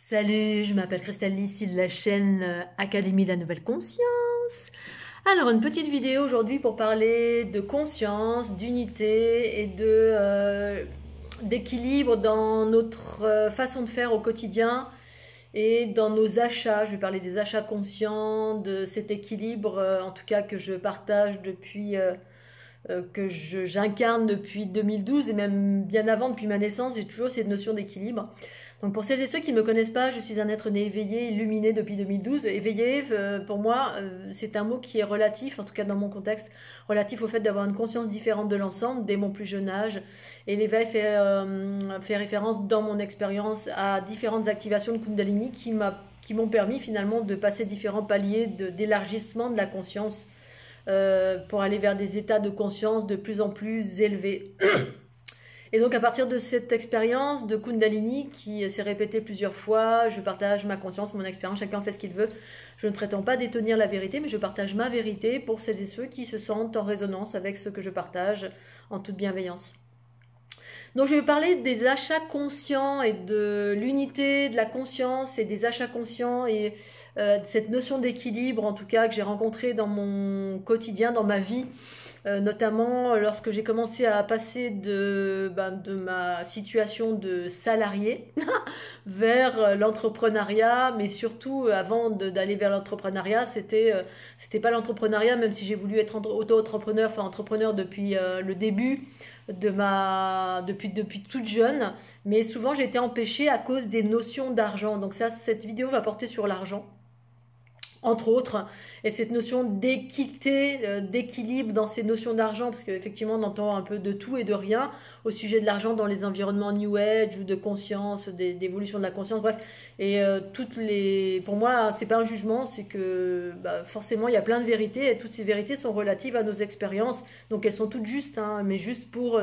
Salut, je m'appelle Christelle, ici de la chaîne Académie de la Nouvelle Conscience. Alors, une petite vidéo aujourd'hui pour parler de conscience, d'unité et d'équilibre dans notre façon de faire au quotidien et dans nos achats. Je vais parler des achats conscients, de cet équilibre, en tout cas que je partage depuis, j'incarne depuis 2012 et même bien avant, depuis ma naissance, j'ai toujours cette notion d'équilibre. Donc pour celles et ceux qui ne me connaissent pas, je suis un être né éveillé, illuminé depuis 2012. Éveillé, pour moi, c'est un mot qui est relatif, en tout cas dans mon contexte, relatif au fait d'avoir une conscience différente de l'ensemble dès mon plus jeune âge. Et l'éveil fait référence dans mon expérience à différentes activations de Kundalini qui m'ont permis finalement de passer différents paliers d'élargissement de la conscience pour aller vers des états de conscience de plus en plus élevés. Et donc à partir de cette expérience de Kundalini qui s'est répétée plusieurs fois, je partage ma conscience, mon expérience, chacun fait ce qu'il veut. Je ne prétends pas détenir la vérité, mais je partage ma vérité pour celles et ceux qui se sentent en résonance avec ce que je partage en toute bienveillance. Donc je vais parler des achats conscients et de l'unité de la conscience et des achats conscients et de cette notion d'équilibre en tout cas que j'ai rencontrée dans mon quotidien, dans ma vie. Notamment lorsque j'ai commencé à passer de ma situation de salarié vers l'entrepreneuriat, mais surtout avant d'aller vers l'entrepreneuriat, c'était pas l'entrepreneuriat, même si j'ai voulu être auto-entrepreneur, enfin entrepreneur depuis le début depuis toute jeune, mais souvent j'ai été empêchée à cause des notions d'argent. Donc cette vidéo va porter sur l'argent, entre autres, et cette notion d'équité, d'équilibre dans ces notions d'argent, parce qu'effectivement on entend un peu de tout et de rien au sujet de l'argent dans les environnements New Age ou de conscience, d'évolution de la conscience, bref. Et pour moi, c'est pas un jugement, c'est que forcément il y a plein de vérités, et toutes ces vérités sont relatives à nos expériences, donc elles sont toutes justes, hein, mais juste pour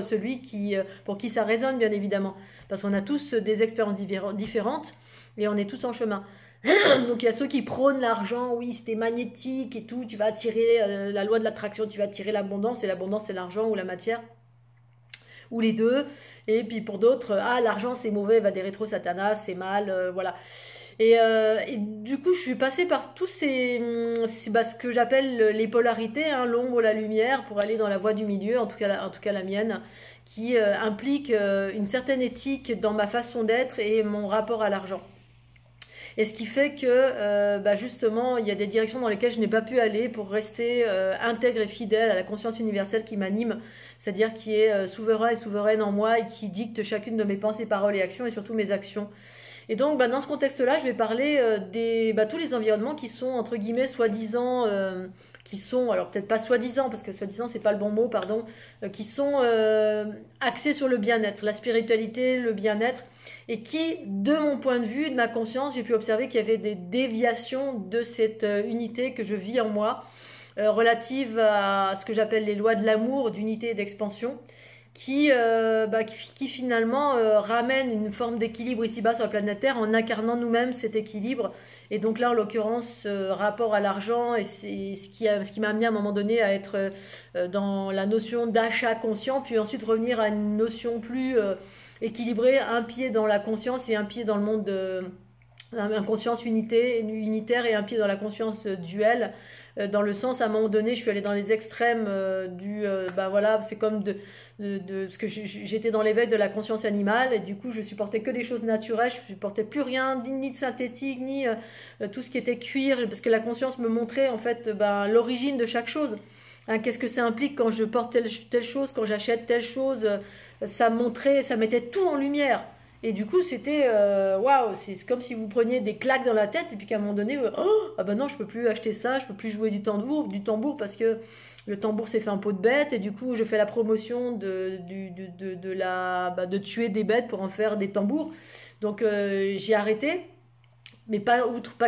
pour qui ça résonne bien évidemment, parce qu'on a tous des expériences différentes et on est tous en chemin. Donc il y a ceux qui prônent l'argent, oui c'était magnétique et tout, tu vas attirer la loi de l'attraction, tu vas attirer l'abondance, et l'abondance c'est l'argent ou la matière, ou les deux. Et puis pour d'autres, l'argent c'est mauvais, va des rétro satanas, c'est mal, voilà. Et du coup je suis passée par tous ce que j'appelle les polarités, hein, l'ombre, la lumière, pour aller dans la voie du milieu, en tout cas la mienne, qui implique une certaine éthique dans ma façon d'être et mon rapport à l'argent. Et ce qui fait que justement, il y a des directions dans lesquelles je n'ai pas pu aller pour rester intègre et fidèle à la conscience universelle qui m'anime, c'est-à-dire qui est souverain et souveraine en moi et qui dicte chacune de mes pensées, paroles et actions, et surtout mes actions. Et donc, dans ce contexte-là, je vais parler tous les environnements qui sont, entre guillemets, soi-disant... alors peut-être pas soi-disant, parce que soi-disant c'est pas le bon mot, pardon, qui sont axés sur le bien-être, la spiritualité, le bien-être, et qui, de mon point de vue, de ma conscience, j'ai pu observer qu'il y avait des déviations de cette unité que je vis en moi, relative à ce que j'appelle les lois de l'amour, d'unité et d'expansion, qui finalement ramène une forme d'équilibre ici-bas sur la planète Terre en incarnant nous-mêmes cet équilibre. Et donc là, en l'occurrence, rapport à l'argent, et c'est ce qui m'a amené à un moment donné à être dans la notion d'achat conscient, puis ensuite revenir à une notion plus équilibrée, un pied dans la conscience et un pied dans le monde une conscience unitaire et un pied dans la conscience duelle, dans le sens, à un moment donné, je suis allée dans les extrêmes c'est comme parce que j'étais dans l'éveil de la conscience animale, et du coup, je supportais que des choses naturelles, je supportais plus rien, ni de synthétique, ni tout ce qui était cuir, parce que la conscience me montrait, en fait, l'origine de chaque chose. Hein, qu'est-ce que ça implique quand je porte telle chose, quand j'achète telle chose, ça mettait tout en lumière. Et du coup, c'était waouh, c'est comme si vous preniez des claques dans la tête et puis qu'à un moment donné, non, je peux plus acheter ça, je peux plus jouer du tambour parce que le tambour s'est fait un pot de bête, et du coup, je fais la promotion de tuer des bêtes pour en faire des tambours. Donc j'ai arrêté. Mais pas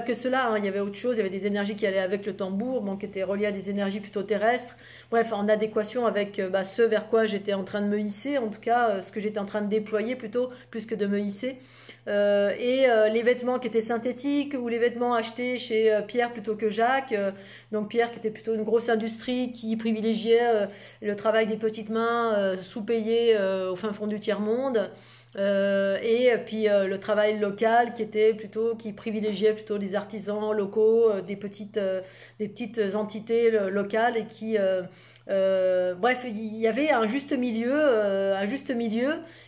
que cela, hein. Il y avait autre chose, il y avait des énergies qui allaient avec le tambour, qui étaient reliées à des énergies plutôt terrestres. Bref, en adéquation avec ce vers quoi j'étais en train de me hisser, en tout cas, ce que j'étais en train de déployer plutôt, plus que de me hisser. Les vêtements qui étaient synthétiques, ou les vêtements achetés chez Pierre plutôt que Jacques. Donc Pierre qui était plutôt une grosse industrie qui privilégiait le travail des petites mains, sous-payé au fin fond du tiers-monde. Et puis le travail local qui privilégiait plutôt les artisans locaux, des petites entités locales et bref, il y avait un juste milieu,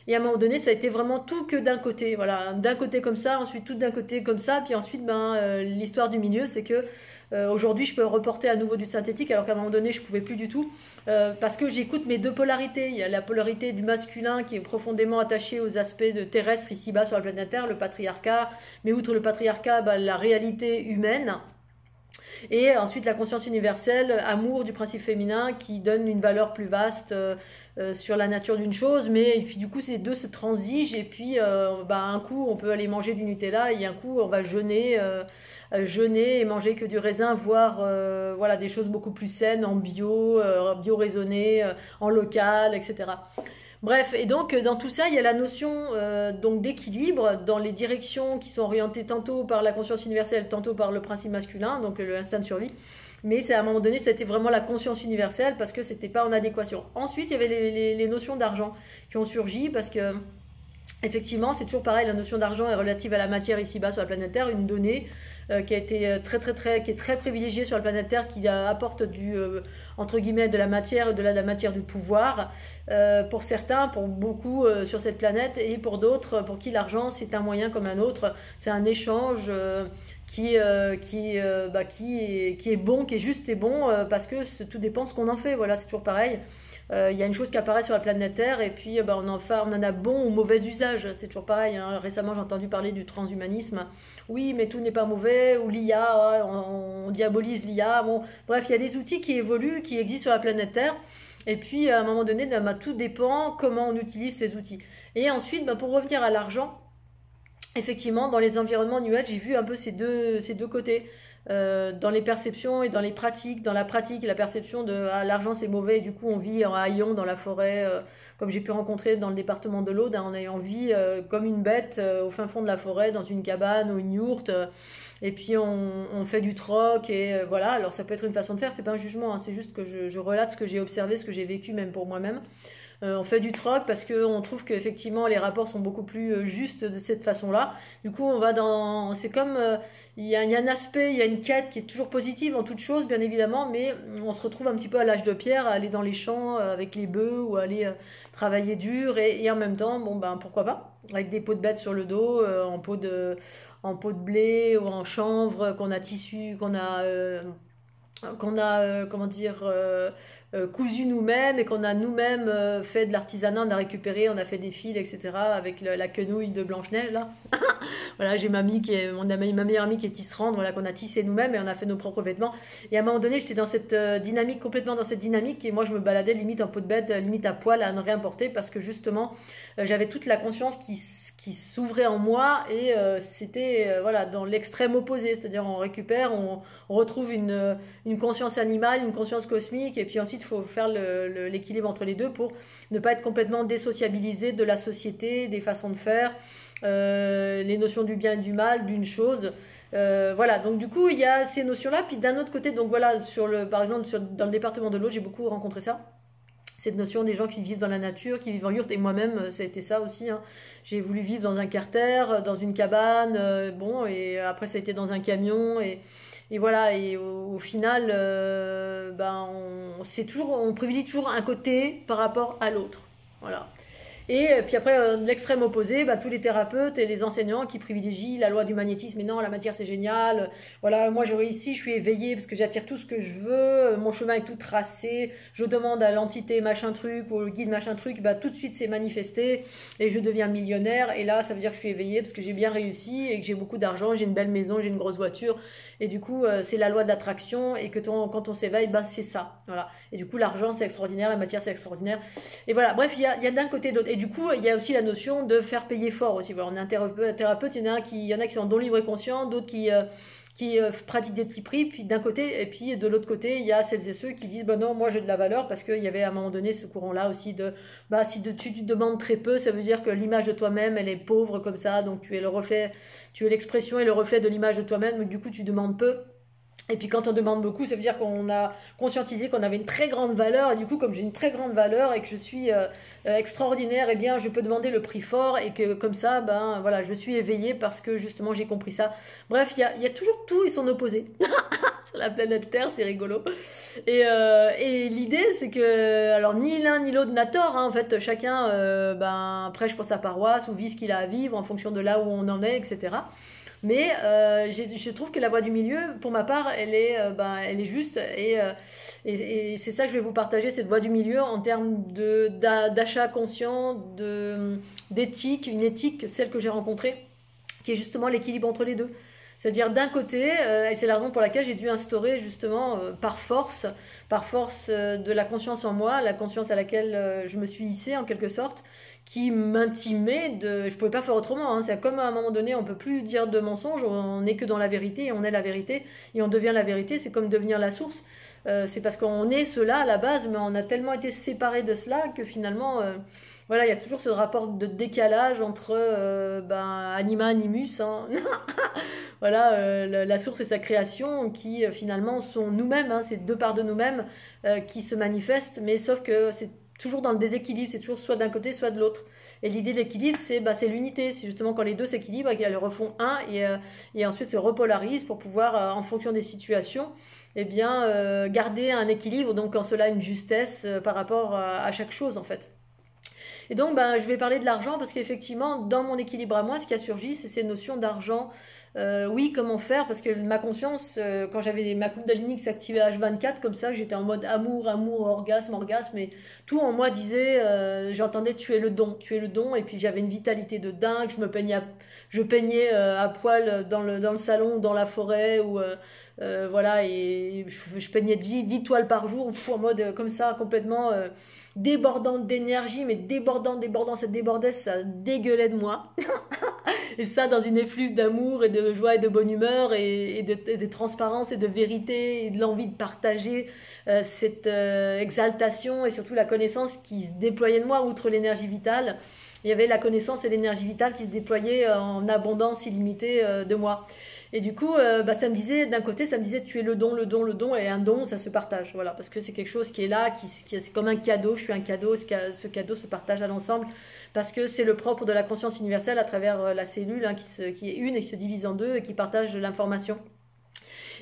et à un moment donné, ça a été vraiment tout que d'un côté, voilà, d'un côté comme ça, ensuite tout d'un côté comme ça, puis ensuite, l'histoire du milieu, c'est que aujourd'hui, je peux reporter à nouveau du synthétique, alors qu'à un moment donné, je pouvais plus du tout, parce que j'écoute mes deux polarités. Il y a la polarité du masculin qui est profondément attachée aux aspects de terrestres ici-bas sur la planète Terre, le patriarcat, mais outre le patriarcat, la réalité humaine. Et ensuite la conscience universelle, amour du principe féminin qui donne une valeur plus vaste sur la nature d'une chose, mais et puis du coup ces deux se transigent et puis un coup on peut aller manger du Nutella et un coup on va jeûner et manger que du raisin, voire voilà, des choses beaucoup plus saines en bio raisonné, en local, etc. Bref, et donc dans tout ça, il y a la notion donc d'équilibre dans les directions qui sont orientées tantôt par la conscience universelle, tantôt par le principe masculin, donc l'instinct de survie. Mais c'est à un moment donné, c'était vraiment la conscience universelle parce que c'était pas en adéquation. Ensuite, il y avait les notions d'argent qui ont surgi parce que effectivement, c'est toujours pareil, la notion d'argent est relative à la matière ici-bas sur la planète Terre, une donnée qui a été qui est très privilégiée sur la planète Terre, qui apporte entre guillemets de la matière, au-delà de la matière du pouvoir, pour certains, pour beaucoup sur cette planète, et pour d'autres, pour qui l'argent c'est un moyen comme un autre, c'est un échange qui est bon, qui est juste et bon, parce que tout dépend de ce qu'on en fait, voilà, c'est toujours pareil. Y a une chose qui apparaît sur la planète Terre et puis on en a bon ou mauvais usage, c'est toujours pareil, hein. Récemment j'ai entendu parler du transhumanisme, oui mais tout n'est pas mauvais, ou l'IA, on diabolise l'IA, bon, bref, il y a des outils qui évoluent, qui existent sur la planète Terre, et puis à un moment donné, tout dépend comment on utilise ces outils. Et ensuite, pour revenir à l'argent, effectivement, dans les environnements New Age, j'ai vu un peu ces deux côtés. Dans les perceptions et dans les pratiques. Dans la pratique, la perception de l'argent c'est mauvais et du coup on vit en haillons dans la forêt, comme j'ai pu rencontrer dans le département de l'Aude, hein, on vit comme une bête au fin fond de la forêt, dans une cabane ou une yourte, et puis on fait du troc, et voilà. Alors ça peut être une façon de faire, c'est pas un jugement, hein, c'est juste que je relate ce que j'ai observé, ce que j'ai vécu même pour moi-même. On fait du troc parce qu'on trouve qu'effectivement les rapports sont beaucoup plus justes de cette façon-là. Du coup, on va dans... C'est comme... il y a un aspect, il y a une quête qui est toujours positive en toute chose, bien évidemment, mais on se retrouve un petit peu à l'âge de pierre, à aller dans les champs avec les bœufs ou à aller travailler dur, et en même temps, pourquoi pas, avec des pots de bêtes sur le dos, en pot de blé ou en chanvre qu'on a tissu, comment dire... cousu nous-mêmes, et qu'on a nous-mêmes fait de l'artisanat, on a récupéré, on a fait des fils, etc. avec la quenouille de Blanche-Neige là. Voilà, j'ai ma meilleure amie qui est tisserande, voilà, qu'on a tissé nous-mêmes et on a fait nos propres vêtements. Et à un moment donné, j'étais dans cette dynamique, complètement dans cette dynamique, et moi je me baladais limite en peau de bête, limite à poil, à ne rien porter, parce que justement j'avais toute la conscience qui s'ouvrait en moi, et c'était voilà, dans l'extrême opposé, c'est-à-dire on récupère, on retrouve une conscience animale, une conscience cosmique, et puis ensuite il faut faire l'équilibre entre les deux pour ne pas être complètement désociabilisé de la société, des façons de faire, les notions du bien et du mal, d'une chose. Voilà, donc du coup il y a ces notions-là, puis d'un autre côté, donc voilà, par exemple dans le département de l'Aude, j'ai beaucoup rencontré ça. Cette notion des gens qui vivent dans la nature, qui vivent en yourte, et moi-même, ça a été ça aussi, hein. J'ai voulu vivre dans un carter, dans une cabane, et après ça a été dans un camion, et voilà, et au final, on privilégie toujours un côté par rapport à l'autre, voilà. Et puis après, de l'extrême opposé, tous les thérapeutes et les enseignants qui privilégient la loi du magnétisme. Et non, la matière c'est génial. Voilà, moi je réussis, je suis éveillée parce que j'attire tout ce que je veux. Mon chemin est tout tracé. Je demande à l'entité machin truc ou au guide machin truc, tout de suite c'est manifesté et je deviens millionnaire. Et là, ça veut dire que je suis éveillée parce que j'ai bien réussi et que j'ai beaucoup d'argent, j'ai une belle maison, j'ai une grosse voiture. Et du coup, c'est la loi de l'attraction, et que quand on s'éveille, c'est ça. Voilà. Et du coup, l'argent c'est extraordinaire, la matière c'est extraordinaire. Et voilà, bref, il y a d'un côté d'autre. Et du coup, il y a aussi la notion de faire payer fort aussi. Voilà, on est un thérapeute, il y en a qui sont dans le libre et conscient, d'autres qui pratiquent des petits prix, puis d'un côté, et puis de l'autre côté, il y a celles et ceux qui disent non, moi j'ai de la valeur, parce qu'il y avait à un moment donné ce courant-là aussi de si tu demandes très peu, ça veut dire que l'image de toi-même elle est pauvre comme ça, donc tu es l'expression et le reflet de l'image de toi-même, donc du coup tu demandes peu. Et puis quand on demande beaucoup, ça veut dire qu'on a conscientisé qu'on avait une très grande valeur. Et du coup, comme j'ai une très grande valeur et que je suis extraordinaire, eh bien, je peux demander le prix fort. Et que comme ça, ben voilà, je suis éveillée parce que justement j'ai compris ça. Bref, il y a toujours tout et son opposé sur la planète Terre, c'est rigolo. Et l'idée, c'est que, alors ni l'un ni l'autre n'a tort. Hein, en fait, chacun ben, prêche pour sa paroisse ou vit ce qu'il a à vivre en fonction de là où on en est, etc. Mais je trouve que la voie du milieu, pour ma part, elle est juste. Et c'est ça que je vais vous partager, cette voie du milieu en termes d'achat conscient, d'éthique, une éthique, celle que j'ai rencontrée, qui est justement l'équilibre entre les deux. C'est-à-dire d'un côté, et c'est la raison pour laquelle j'ai dû instaurer justement par force de la conscience en moi, la conscience à laquelle je me suis hissée en quelque sorte, qui m'intimait je pouvais pas faire autrement. Hein. C'est comme à un moment donné, on peut plus dire de mensonges, on n'est que dans la vérité et on est la vérité et on devient la vérité. C'est comme devenir la source. C'est parce qu'on est cela à la base, mais on a tellement été séparés de cela que finalement, voilà, il y a toujours ce rapport de décalage entre anima animus, hein. Voilà, la source et sa création qui finalement sont nous-mêmes, hein, c'est deux parts de nous-mêmes qui se manifestent, mais sauf que c'est toujours dans le déséquilibre, c'est toujours soit d'un côté, soit de l'autre. Et l'idée de l'équilibre, c'est l'unité, c'est justement quand les deux s'équilibrent et qu'elles refont un et ensuite se repolarisent pour pouvoir, en fonction des situations, eh bien, garder un équilibre, donc en cela une justesse par rapport à chaque chose en fait. Et donc, je vais parler de l'argent parce qu'effectivement, dans mon équilibre à moi, ce qui a surgi, c'est ces notions d'argent. Oui, comment faire? Parce que ma conscience, quand j'avais ma Kundalini qui s'activait H24, comme ça, j'étais en mode amour, amour, orgasme, orgasme, et tout en moi disait, j'entendais tu es le don, et puis j'avais une vitalité de dingue, je peignais à poil dans le salon, dans la forêt, ou voilà, et je peignais 10 toiles par jour, en mode comme ça, complètement débordante d'énergie, mais débordant, ça débordait, ça dégueulait de moi. Et ça dans une effluve d'amour et de joie et de bonne humeur et de transparence et de vérité et de l'envie de partager cette exaltation et surtout la connaissance qui se déployait de moi outre l'énergie vitale. Il y avait la connaissance et l'énergie vitale qui se déployaient en abondance illimitée de moi. Et du coup, ça me disait, d'un côté, ça me disait tu es le don, et un don, ça se partage. Voilà, parce que c'est quelque chose qui est là, c'est comme un cadeau, je suis un cadeau, ce cadeau se partage à l'ensemble, parce que c'est le propre de la conscience universelle à travers la cellule, hein, qui est une et qui se divise en deux et qui partage l'information.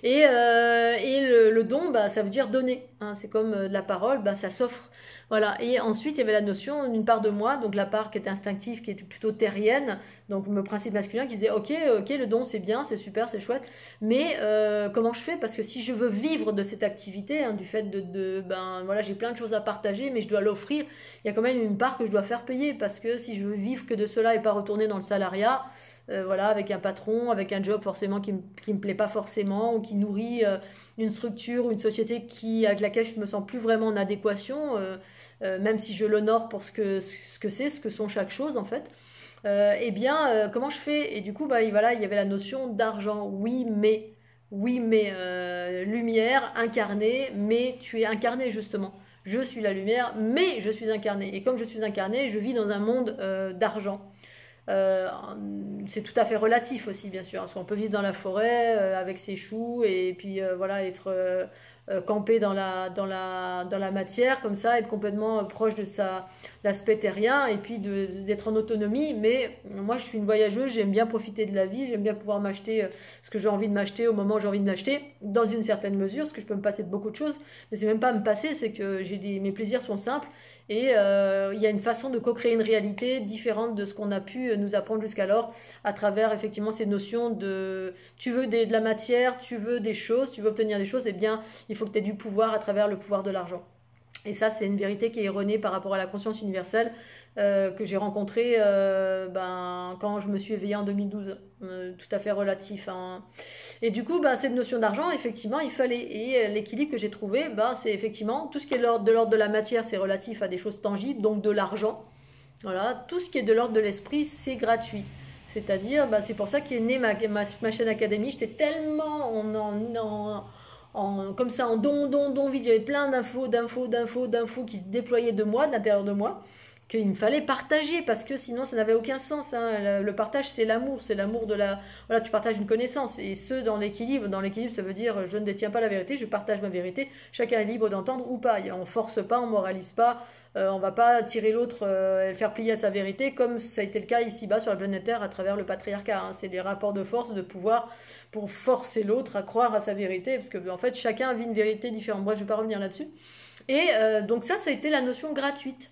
Et le don, ça veut dire donner. Hein, c'est comme la parole, ça s'offre. Voilà. Et ensuite, il y avait la notion d'une part de moi, donc la part qui était instinctive, qui était plutôt terrienne, donc le principe masculin qui disait ok, le don c'est bien, c'est super, c'est chouette, mais comment je fais? Parce que si je veux vivre de cette activité, hein, du fait voilà, j'ai plein de choses à partager, mais je dois l'offrir, il y a quand même une part que je dois faire payer, parce que si je veux vivre que de cela et pas retourner dans le salariat, voilà, avec un patron, avec un job forcément qui me plaît pas forcément, ou qui nourrit une structure ou une société avec laquelle je me sens plus vraiment en adéquation, même si je l'honore pour ce que sont chaque chose en fait. Comment je fais? Et du coup, voilà, il y avait la notion d'argent. Oui, mais lumière incarnée, mais tu es incarné justement. Je suis la lumière, mais je suis incarné. Et comme je suis incarné, je vis dans un monde d'argent. C'est tout à fait relatif aussi, bien sûr, parce qu'on peut vivre dans la forêt avec ses choux et puis voilà, être campé dans la matière comme ça, être complètement proche de l'aspect terrien et puis d'être en autonomie. Mais moi, je suis une voyageuse, j'aime bien profiter de la vie, j'aime bien pouvoir m'acheter ce que j'ai envie de m'acheter au moment où j'ai envie de m'acheter, dans une certaine mesure, parce que je peux me passer de beaucoup de choses, mais c'est même pas me passer, c'est que mes plaisirs sont simples et il y a une façon de co-créer une réalité différente de ce qu'on a pu nous apprendre jusqu'alors à travers effectivement ces notions de tu veux de la matière, tu veux des choses, tu veux obtenir des choses, eh bien il faut que tu aies du pouvoir à travers le pouvoir de l'argent. Et ça, c'est une vérité qui est erronée par rapport à la conscience universelle que j'ai rencontrée quand je me suis éveillée en 2012. Tout à fait relatif. Hein. Et du coup, cette notion d'argent, effectivement, il fallait. Et l'équilibre que j'ai trouvé, c'est effectivement tout ce qui est de l'ordre de la matière, c'est relatif à des choses tangibles, donc de l'argent. Voilà. Tout ce qui est de l'ordre de l'esprit, c'est gratuit. C'est-à-dire, c'est pour ça qu'est née ma chaîne Académie. J'étais tellement comme ça, en don vide. J'avais plein d'infos qui se déployaient de moi, de l'intérieur de moi, qu'il me fallait partager parce que sinon ça n'avait aucun sens. Hein. Le partage, c'est l'amour de la. Voilà, tu partages une connaissance et ce dans l'équilibre. Dans l'équilibre, ça veut dire je ne détiens pas la vérité, je partage ma vérité. Chacun est libre d'entendre ou pas. On force pas, on moralise pas. On va pas tirer l'autre et le faire plier à sa vérité comme ça a été le cas ici-bas sur la planète Terre à travers le patriarcat. Hein. C'est des rapports de force, de pouvoir pour forcer l'autre à croire à sa vérité parce que en fait chacun vit une vérité différente. Bref, je vais pas revenir là-dessus. Et donc ça a été la notion gratuite.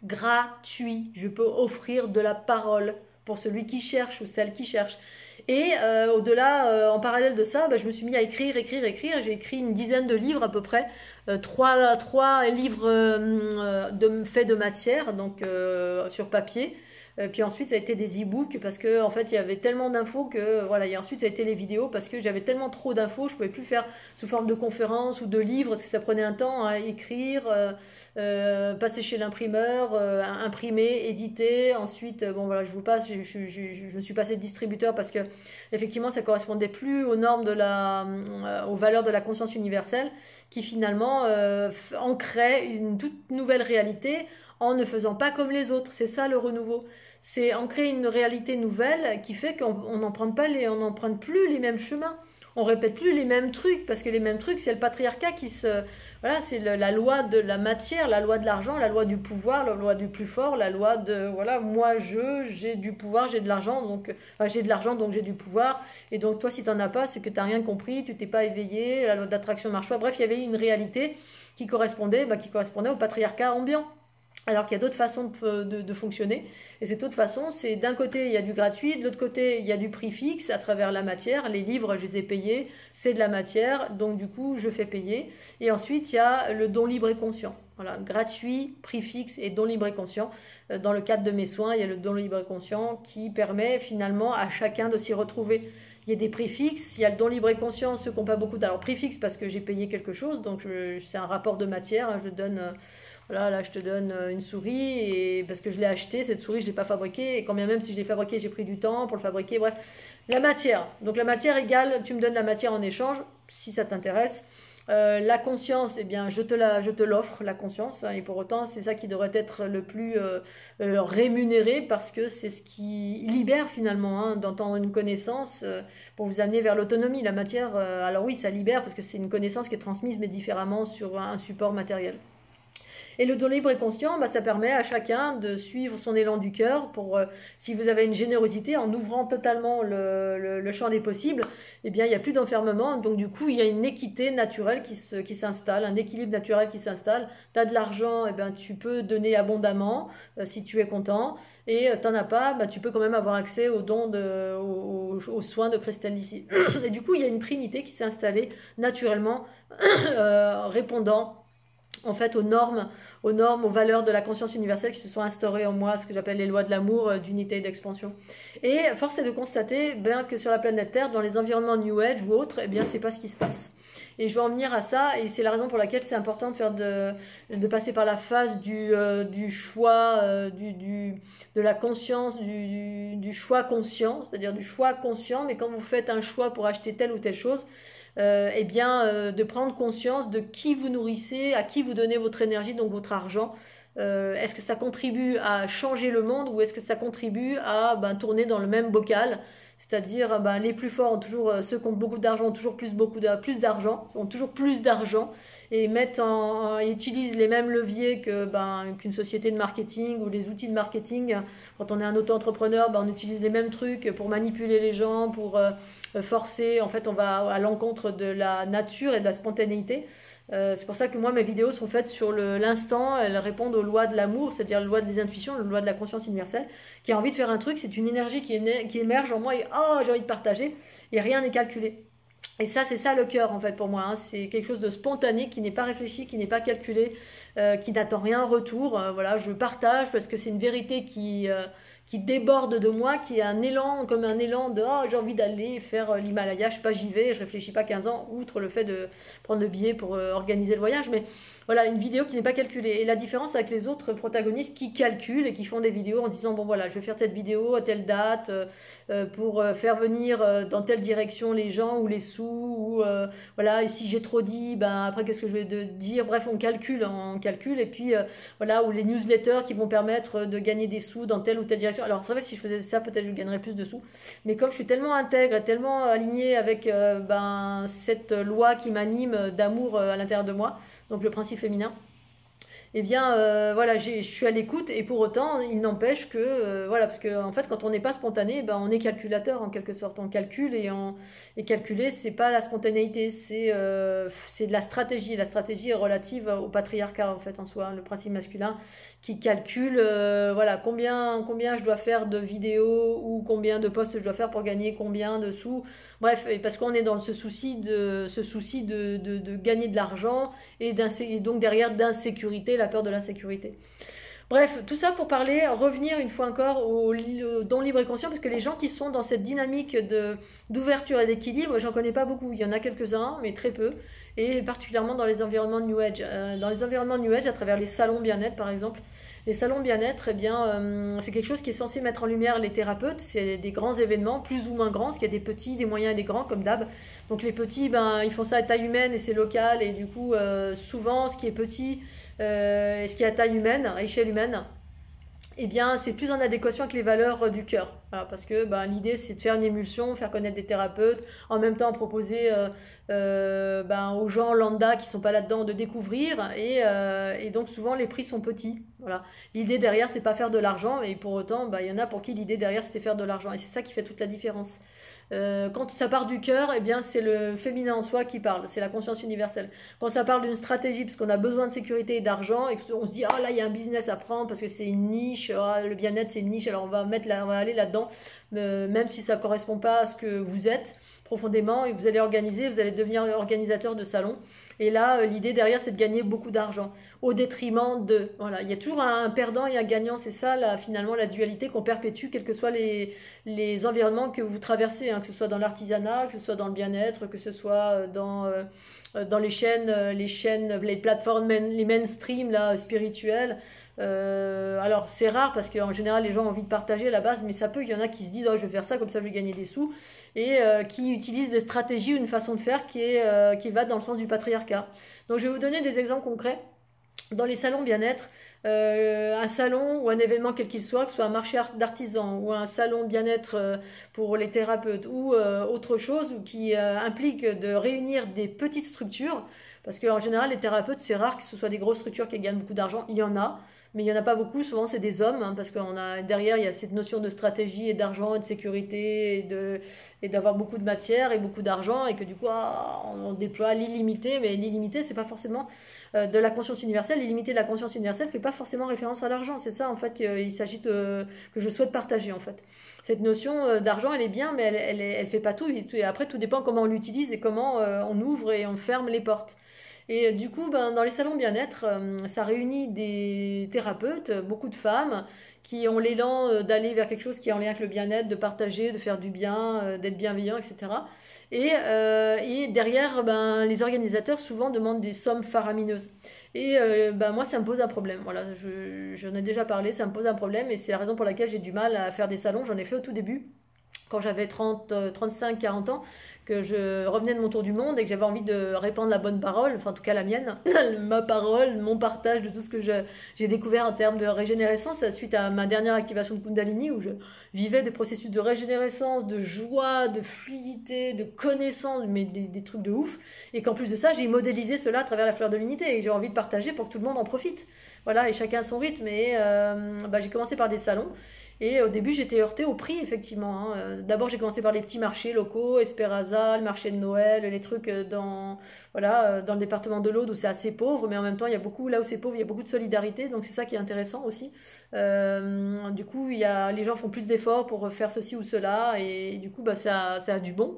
Gratuit, je peux offrir de la parole pour celui qui cherche ou celle qui cherche. Et au-delà, en parallèle de ça, je me suis mis à écrire. J'ai écrit une dizaine de livres à peu près, trois livres faits de matière, donc sur papier. Puis ensuite, ça a été des e-books parce que en fait, il y avait tellement d'infos que voilà. Et ensuite, ça a été les vidéos parce que j'avais tellement trop d'infos, je pouvais plus faire sous forme de conférences ou de livres parce que ça prenait un temps à écrire, passer chez l'imprimeur, imprimer, éditer. Ensuite, bon voilà, je vous passe. Je me suis passé distributeur parce que effectivement, ça correspondait plus aux normes aux valeurs de la conscience universelle qui finalement ancrait une toute nouvelle réalité en ne faisant pas comme les autres. C'est ça le renouveau. C'est ancrer une réalité nouvelle qui fait qu'on n'emprunte plus les mêmes chemins. On répète plus les mêmes trucs parce que les mêmes trucs, c'est le patriarcat voilà, c'est la loi de la matière, la loi de l'argent, la loi du pouvoir, la loi du plus fort, la loi de voilà, moi j'ai du pouvoir, j'ai de l'argent, donc j'ai de l'argent donc j'ai du pouvoir. Et donc toi si t'en as pas, c'est que t'as rien compris, tu t'es pas éveillé, la loi d'attraction marche pas. Bref, il y avait une réalité qui correspondait au patriarcat ambiant. Alors qu'il y a d'autres façons de fonctionner. Et cette autre façon, c'est d'un côté, il y a du gratuit, de l'autre côté, il y a du prix fixe à travers la matière. Les livres, je les ai payés, c'est de la matière, donc du coup, je fais payer. Et ensuite, il y a le don libre et conscient. Voilà, gratuit, prix fixe et don libre et conscient. Dans le cadre de mes soins, il y a le don libre et conscient qui permet finalement à chacun de s'y retrouver. Il y a des prix fixes, il y a le don libre et conscient, ceux qui n'ont pas beaucoup d'argent. Alors, prix fixe parce que j'ai payé quelque chose, donc c'est un rapport de matière, je donne... Voilà, là, je te donne une souris et parce que je l'ai achetée, cette souris, je ne l'ai pas fabriquée. Et quand bien même si je l'ai fabriquée, j'ai pris du temps pour le fabriquer. Bref, la matière. Donc la matière égale, tu me donnes la matière en échange, si ça t'intéresse. La conscience, eh bien, je te l'offre, la conscience. Hein, et pour autant, c'est ça qui devrait être le plus rémunéré parce que c'est ce qui libère finalement, hein, d'entendre une connaissance pour vous amener vers l'autonomie. La matière, alors oui, ça libère parce que c'est une connaissance qui est transmise mais différemment sur un support matériel. Et le don libre et conscient, ça permet à chacun de suivre son élan du cœur pour, si vous avez une générosité, en ouvrant totalement le champ des possibles, eh bien, il n'y a plus d'enfermement. Donc, du coup, il y a une équité naturelle qui s'installe, un équilibre naturel qui s'installe. Tu as de l'argent, eh bien, tu peux donner abondamment si tu es content. Et tu n'en as pas, tu peux quand même avoir accès aux dons, aux soins de cristal ici. Et du coup, il y a une trinité qui s'est installée naturellement, répondant en fait aux normes, aux valeurs de la conscience universelle qui se sont instaurées en moi, ce que j'appelle les lois de l'amour, d'unité et d'expansion. Et force est de constater que sur la planète Terre, dans les environnements New Age ou autres, eh bien c'est pas ce qui se passe. Et je vais en venir à ça, et c'est la raison pour laquelle c'est important de passer par la phase du choix, de la conscience, du choix conscient, c'est-à-dire du choix conscient, mais quand vous faites un choix pour acheter telle ou telle chose, de prendre conscience de qui vous nourrissez, à qui vous donnez votre énergie, donc votre argent. Est-ce que ça contribue à changer le monde ou est-ce que ça contribue à tourner dans le même bocal? C'est-à-dire les plus forts ont toujours, ceux qui ont beaucoup d'argent ont toujours plus d'argent, ont toujours plus d'argent et utilisent les mêmes leviers qu'une société de marketing ou les outils de marketing. Quand on est un auto-entrepreneur, on utilise les mêmes trucs pour manipuler les gens, pour forcer. En fait, on va à l'encontre de la nature et de la spontanéité. C'est pour ça que moi, mes vidéos sont faites sur l'instant, elles répondent aux lois de l'amour, c'est-à-dire les lois des intuitions, les lois de la conscience universelle, qui a envie de faire un truc, c'est une énergie qui émerge en moi et j'ai envie de partager, et rien n'est calculé. Et ça, c'est ça le cœur en fait pour moi, hein. C'est quelque chose de spontané, qui n'est pas réfléchi, qui n'est pas calculé, qui n'attend rien en retour. Voilà, je partage parce que c'est une vérité qui déborde de moi, qui est un élan, comme un élan de j'ai envie d'aller faire l'Himalaya, je sais pas, j'y vais, je réfléchis pas 15 ans, outre le fait de prendre le billet pour organiser le voyage, mais voilà, une vidéo qui n'est pas calculée. Et la différence avec les autres protagonistes qui calculent et qui font des vidéos en disant bon voilà, je vais faire cette vidéo à telle date pour faire venir dans telle direction les gens ou les sous ou voilà, et si j'ai trop dit, ben après qu'est-ce que je vais dire, bref, on calcule, et puis voilà, ou les newsletters qui vont permettre de gagner des sous dans telle ou telle direction. Alors c'est vrai que si je faisais ça, peut-être je gagnerais plus de sous, mais comme je suis tellement intègre et tellement alignée avec ben, cette loi qui m'anime d'amour à l'intérieur de moi, donc le principe féminin, eh bien, voilà, je suis à l'écoute et pour autant, il n'empêche que, voilà, parce que en fait, quand on n'est pas spontané, ben, on est calculateur en quelque sorte. On calcule et calculer, c'est pas la spontanéité, c'est de la stratégie. La stratégie est relative au patriarcat en fait en soi, hein, le principe masculin qui calcule, voilà, combien je dois faire de vidéos ou combien de posts je dois faire pour gagner combien de sous. Bref, et parce qu'on est dans ce souci de gagner de l'argent et donc derrière d'insécurité, la peur de l'insécurité. Bref, tout ça pour revenir une fois encore au don libre et conscient, parce que les gens qui sont dans cette dynamique d'ouverture et d'équilibre, j'en connais pas beaucoup. Il y en a quelques-uns, mais très peu, et particulièrement dans les environnements New Age. Dans les environnements New Age, à travers les salons bien-être par exemple, les salons bien-être, eh bien, c'est quelque chose qui est censé mettre en lumière les thérapeutes. C'est des grands événements, plus ou moins grands, parce qu'il y a des petits, des moyens et des grands, comme d'hab. Donc les petits, ben, ils font ça à taille humaine et c'est local, et du coup, souvent, ce qui est petit, et ce qui est à taille humaine, à échelle humaine, eh bien, c'est plus en adéquation avec les valeurs du cœur. Voilà, parce que ben, l'idée, c'est de faire une émulsion, faire connaître des thérapeutes, en même temps proposer ben, aux gens lambda qui ne sont pas là-dedans de découvrir. Et donc, souvent, les prix sont petits. Voilà. L'idée derrière, c'est pas faire de l'argent. Et pour autant, ben, y en a pour qui l'idée derrière, c'était faire de l'argent. Et c'est ça qui fait toute la différence. Quand ça part du cœur, eh bien, c'est le féminin en soi qui parle, c'est la conscience universelle. Quand ça parle d'une stratégie, parce qu'on a besoin de sécurité et d'argent, et qu'on se dit, ah là, il y a un business à prendre parce que c'est une niche, le bien-être c'est une niche, alors on va aller là-dedans, même si ça ne correspond pas à ce que vous êtes profondément, et vous allez vous allez devenir organisateur de salon. Et là, l'idée derrière, c'est de gagner beaucoup d'argent, au détriment de... Voilà, il y a toujours un perdant et un gagnant, c'est ça, là, finalement, la dualité qu'on perpétue, quels que soient les environnements que vous traversez, hein, que ce soit dans l'artisanat, que ce soit dans le bien-être, que ce soit dans les chaînes, les plateformes, les mainstream là, spirituelles. Alors c'est rare parce qu'en général les gens ont envie de partager à la base, mais ça peut, il y en a qui se disent oh, je vais faire ça comme ça je vais gagner des sous, et qui utilisent des stratégies ou une façon de faire qui va dans le sens du patriarcat. Donc je vais vous donner des exemples concrets. Dans les salons bien-être, un salon ou un événement quel qu'il soit, que ce soit un marché d'artisans ou un salon bien-être pour les thérapeutes ou autre chose qui implique de réunir des petites structures, parce qu'en général les thérapeutes c'est rare que ce soit des grosses structures qui gagnent beaucoup d'argent, il y en a, mais il n'y en a pas beaucoup, souvent c'est des hommes, hein, parce qu'on a derrière il y a cette notion de stratégie et d'argent et de sécurité et d'avoir beaucoup de matière et beaucoup d'argent, et que du coup on déploie l'illimité, mais l'illimité c'est pas forcément de la conscience universelle. L'illimité de la conscience universelle ne fait pas forcément référence à l'argent, c'est ça en fait qu'il s'agit que je souhaite partager en fait. Cette notion d'argent elle est bien, mais elle fait pas tout, et après tout dépend comment on l'utilise et comment on ouvre et on ferme les portes. Et du coup, ben, dans les salons bien-être, ça réunit des thérapeutes, beaucoup de femmes, qui ont l'élan d'aller vers quelque chose qui est en lien avec le bien-être, de partager, de faire du bien, d'être bienveillant, etc. Et derrière, ben, les organisateurs souvent demandent des sommes faramineuses. Et ben, moi, ça me pose un problème. Voilà, j'en ai déjà parlé, ça me pose un problème, et c'est la raison pour laquelle j'ai du mal à faire des salons. J'en ai fait au tout début, quand j'avais 35, 40 ans, que je revenais de mon tour du monde et que j'avais envie de répandre la bonne parole, enfin en tout cas la mienne, ma parole, mon partage de tout ce que j'ai découvert en termes de régénérescence suite à ma dernière activation de Kundalini, où je vivais des processus de régénérescence, de joie, de fluidité, de connaissance, mais des trucs de ouf, et qu'en plus de ça, j'ai modélisé cela à travers la fleur de l'unité, et j'ai envie de partager pour que tout le monde en profite. Voilà, et chacun a son rythme, et bah, j'ai commencé par des salons. Et au début, j'étais heurtée au prix, effectivement. Hein. D'abord, j'ai commencé par les petits marchés locaux, Esperaza, le marché de Noël, les trucs dans le département de l'Aude où c'est assez pauvre, mais en même temps, là où c'est pauvre, il y a beaucoup de solidarité, donc c'est ça qui est intéressant aussi. Du coup, les gens font plus d'efforts pour faire ceci ou cela, et du coup, bah, ça a du bon.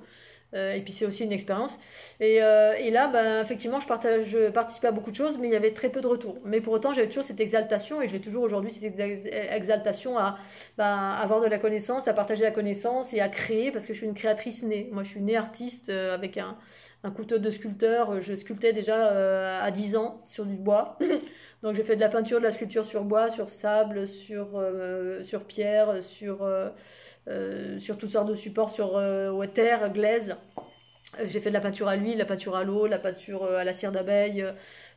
Et puis c'est aussi une expérience. Et là, bah, effectivement, je participais à beaucoup de choses, mais il y avait très peu de retours. Mais pour autant, j'avais toujours cette exaltation, et je l'ai toujours aujourd'hui, cette exaltation à avoir de la connaissance, à partager la connaissance et à créer, parce que je suis une créatrice née. Moi, je suis née artiste avec un couteau de sculpteur. Je sculptais déjà à 10 ans sur du bois. Donc j'ai fait de la peinture, de la sculpture sur bois, sur sable, sur pierre, sur toutes sortes de supports, sur terre, glaise. J'ai fait de la peinture à l'huile, la peinture à l'eau, la peinture à la cire d'abeille,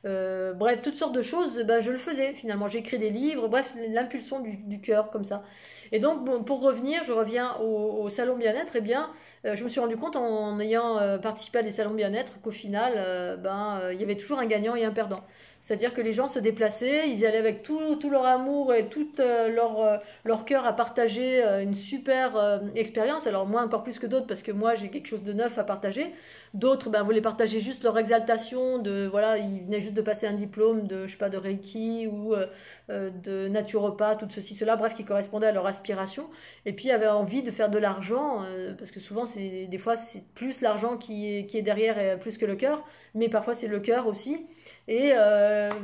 bref, toutes sortes de choses, ben, je le faisais finalement. J'ai écrit des livres, bref, l'impulsion du cœur comme ça. Et donc, bon, pour revenir, je reviens au salon bien-être, eh bien, je me suis rendu compte en ayant participé à des salons bien-être qu'au final, il y avait toujours un gagnant et un perdant. C'est-à-dire que les gens se déplaçaient, ils y allaient avec tout leur amour et tout leur cœur à partager une super expérience. Alors moi encore plus que d'autres parce que moi j'ai quelque chose de neuf à partager. D'autres voulaient partager juste leur exaltation de voilà, ils venaient juste de passer un diplôme de je sais pas de Reiki ou de naturopathe ou de ceci cela, bref qui correspondait à leur aspiration. Et puis avaient envie de faire de l'argent parce que souvent c'est des fois c'est plus l'argent qui est derrière plus que le cœur, mais parfois c'est le cœur aussi. Et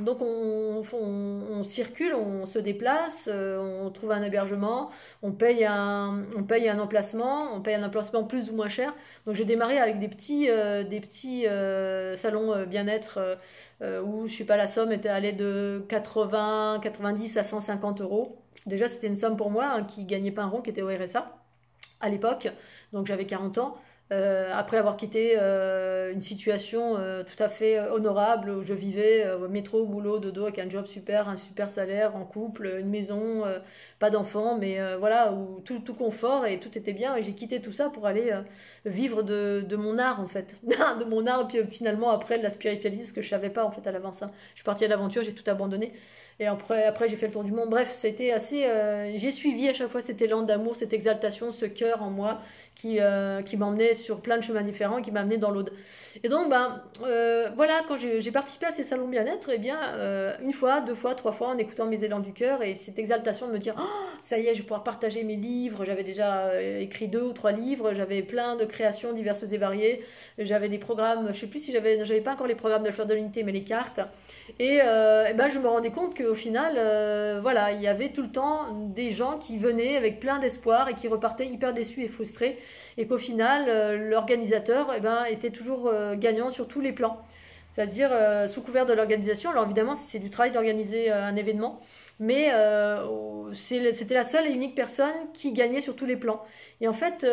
donc on circule, on se déplace, on trouve un hébergement, on paye un emplacement plus ou moins cher. Donc j'ai démarré avec des petits salons bien-être où je sais pas, la somme était allée de 80, 90 à 150 euros. Déjà c'était une somme pour moi hein, qui gagnait pas un rond, qui était au RSA à l'époque, donc j'avais 40 ans. Après avoir quitté une situation tout à fait honorable où je vivais métro, boulot, dodo avec un job super, un super salaire, en couple, une maison, pas d'enfants, mais voilà, où tout confort et tout était bien. Et j'ai quitté tout ça pour aller vivre de mon art en fait, de mon art. Et puis finalement après de la spiritualité, ce que je savais pas en fait à l'avance. Hein. Je suis partie à l'aventure, j'ai tout abandonné. Et après j'ai fait le tour du monde. Bref, ça a été assez. J'ai suivi à chaque fois cet élan d'amour, cette exaltation, ce cœur en moi qui m'emmenait sur plein de chemins différents, qui m'a amené dans l'Aude. Et donc, voilà, quand j'ai participé à ces salons bien-être, eh bien, une fois, deux fois, trois fois, en écoutant mes élans du cœur et cette exaltation de me dire, oh, ça y est, je vais pouvoir partager mes livres. J'avais déjà écrit 2 ou 3 livres, j'avais plein de créations diverses et variées. J'avais des programmes, je sais plus si j'avais pas encore les programmes de Fleur de l'Unité, mais les cartes. Et je me rendais compte qu'au final, voilà, il y avait tout le temps des gens qui venaient avec plein d'espoir et qui repartaient hyper déçus et frustrés. Et qu'au final, l'organisateur était toujours gagnant sur tous les plans. C'est-à-dire sous couvert de l'organisation. Alors évidemment, c'est du travail d'organiser un événement, mais c'était la seule et unique personne qui gagnait sur tous les plans. Et en fait,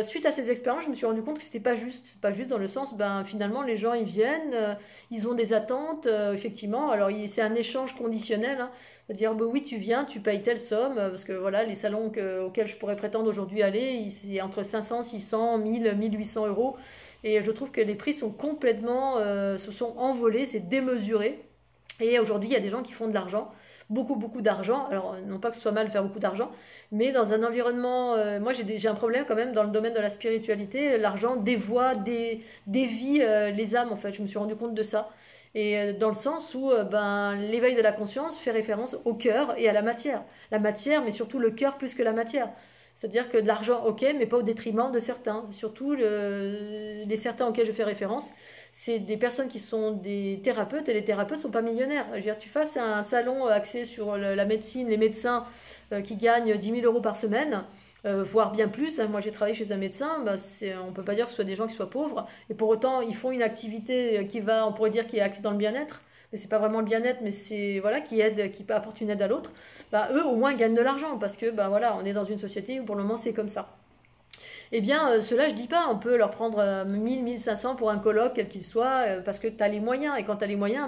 suite à ces expériences, je me suis rendu compte que c'était pas juste. Pas juste dans le sens, finalement, les gens, ils viennent, ils ont des attentes, effectivement. Alors, c'est un échange conditionnel, hein. C'est-à-dire, oui, tu viens, tu payes telle somme, parce que voilà, les salons auxquels je pourrais prétendre aujourd'hui aller, c'est entre 500, 600, 1000, 1800 euros. Et je trouve que les prix sont complètement, se sont envolés, c'est démesuré. Et aujourd'hui, il y a des gens qui font de l'argent, beaucoup d'argent. Alors, non pas que ce soit mal de faire beaucoup d'argent, mais dans un environnement... moi, j'ai un problème quand même dans le domaine de la spiritualité. L'argent dévoie, dévie les âmes, en fait. Je me suis rendu compte de ça. Et dans le sens où l'éveil de la conscience fait référence au cœur et à la matière. La matière, mais surtout le cœur plus que la matière. C'est-à-dire que de l'argent, ok, mais pas au détriment de certains. Surtout les certains auxquels je fais référence, c'est des personnes qui sont des thérapeutes, et les thérapeutes ne sont pas millionnaires. Je veux dire, tu fasses un salon axé sur la médecine, les médecins qui gagnent 10 000 euros par semaine, voire bien plus. Moi, j'ai travaillé chez un médecin, on ne peut pas dire que ce soit des gens qui soient pauvres, et pour autant, ils font une activité on pourrait dire, qui est axée dans le bien-être. Mais c'est pas vraiment le bien-être, mais c'est voilà qui apporte une aide à l'autre. Eux au moins gagnent de l'argent parce que voilà, on est dans une société où pour le moment c'est comme ça. Eh bien, cela, je dis pas, on peut leur prendre 1000, 1500 pour un colloque, quel qu'il soit, parce que tu as les moyens. Et quand tu as les moyens,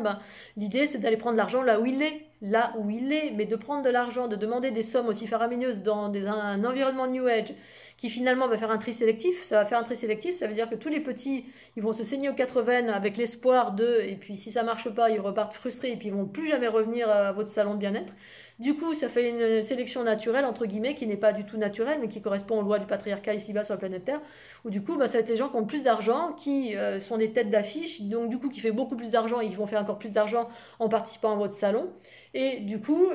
l'idée, c'est d'aller prendre l'argent là où il est. Là où il est. Mais de prendre de l'argent, de demander des sommes aussi faramineuses dans un environnement New Age, qui finalement va faire un tri sélectif. Ça va faire un tri sélectif, ça veut dire que tous les petits, ils vont se saigner aux 80 avec l'espoir et puis si ça marche pas, ils repartent frustrés, et puis ils vont plus jamais revenir à votre salon de bien-être. Du coup, ça fait une sélection naturelle, entre guillemets, qui n'est pas du tout naturelle, mais qui correspond aux lois du patriarcat ici-bas sur la planète Terre, où du coup, ça va être les gens qui ont plus d'argent, qui sont des têtes d'affiche, donc du coup, qui fait beaucoup plus d'argent, et qui vont faire encore plus d'argent en participant à votre salon. Et du coup,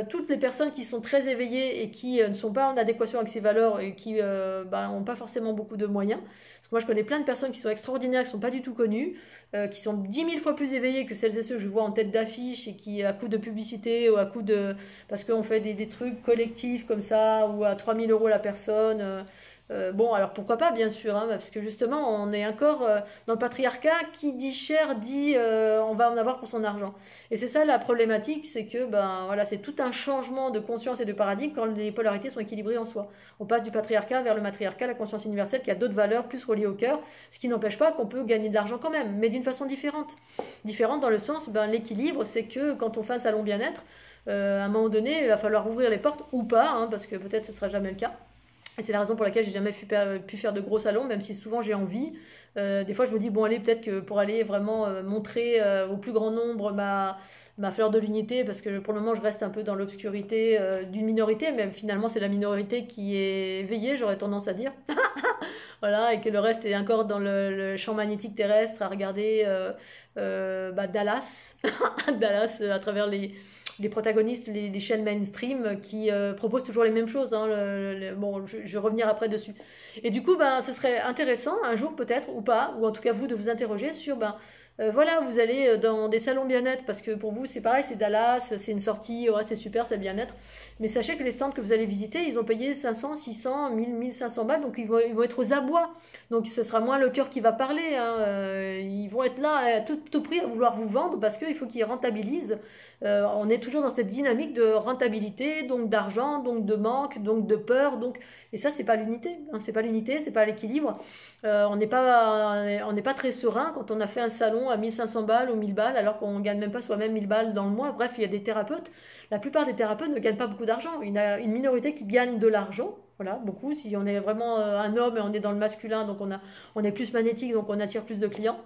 toutes les personnes qui sont très éveillées et qui ne sont pas en adéquation avec ces valeurs et qui n'ont pas forcément beaucoup de moyens. Parce que moi, je connais plein de personnes qui sont extraordinaires, qui ne sont pas du tout connues, qui sont 10 000 fois plus éveillées que celles et ceux que je vois en tête d'affiche et qui, à coup de publicité ou à coup de... Parce qu'on fait des trucs collectifs comme ça, ou à 3 000 euros la personne... Bon, alors pourquoi pas, bien sûr, hein, parce que justement, on est encore dans le patriarcat qui dit cher, dit on va en avoir pour son argent. Et c'est ça la problématique, c'est que ben voilà, c'est tout un changement de conscience et de paradigme quand les polarités sont équilibrées en soi. On passe du patriarcat vers le matriarcat, la conscience universelle qui a d'autres valeurs plus reliées au cœur, ce qui n'empêche pas qu'on peut gagner de l'argent quand même, mais d'une façon différente. Différente dans le sens, ben, l'équilibre, c'est que quand on fait un salon bien-être, à un moment donné, il va falloir ouvrir les portes ou pas, hein, parce que peut-être ce sera jamais le cas. Et c'est la raison pour laquelle j'ai jamais pu faire de gros salons, même si souvent j'ai envie. Des fois, je me dis, bon, allez, peut-être que pour aller vraiment montrer au plus grand nombre ma fleur de l'unité, parce que pour le moment, je reste un peu dans l'obscurité d'une minorité, mais finalement, c'est la minorité qui est éveillée, j'aurais tendance à dire. Voilà, et que le reste est encore dans le champ magnétique terrestre à regarder Dallas, Dallas à travers les protagonistes, les chaînes mainstream qui proposent toujours les mêmes choses. Hein, bon, je vais revenir après dessus. Et du coup, ben, ce serait intéressant un jour peut-être, ou pas, ou en tout cas vous de vous interroger sur, ben, voilà, vous allez dans des salons bien-être, parce que pour vous c'est pareil, c'est Dallas, c'est une sortie, ouais, c'est super, c'est bien-être. Mais sachez que les stands que vous allez visiter, ils ont payé 500, 600, 1000, 1500 balles, donc ils vont être aux abois. Donc ce sera moins le cœur qui va parler. Hein. Ils vont être là à tout prix à vouloir vous vendre parce qu'il faut qu'ils rentabilisent. On est toujours dans cette dynamique de rentabilité, donc d'argent, donc de manque, donc de peur. Et ça, c'est pas l'unité. Hein. C'est pas l'unité, c'est pas l'équilibre. On n'est pas très serein quand on a fait un salon à 1500 balles ou 1000 balles alors qu'on ne gagne même pas soi-même 1000 balles dans le mois. Bref, il y a des thérapeutes. La plupart des thérapeutes ne gagnent pas beaucoup d'argent. Il y a une minorité qui gagne de l'argent. Voilà, beaucoup. Si on est vraiment un homme et on est dans le masculin, donc on est plus magnétique, donc on attire plus de clients.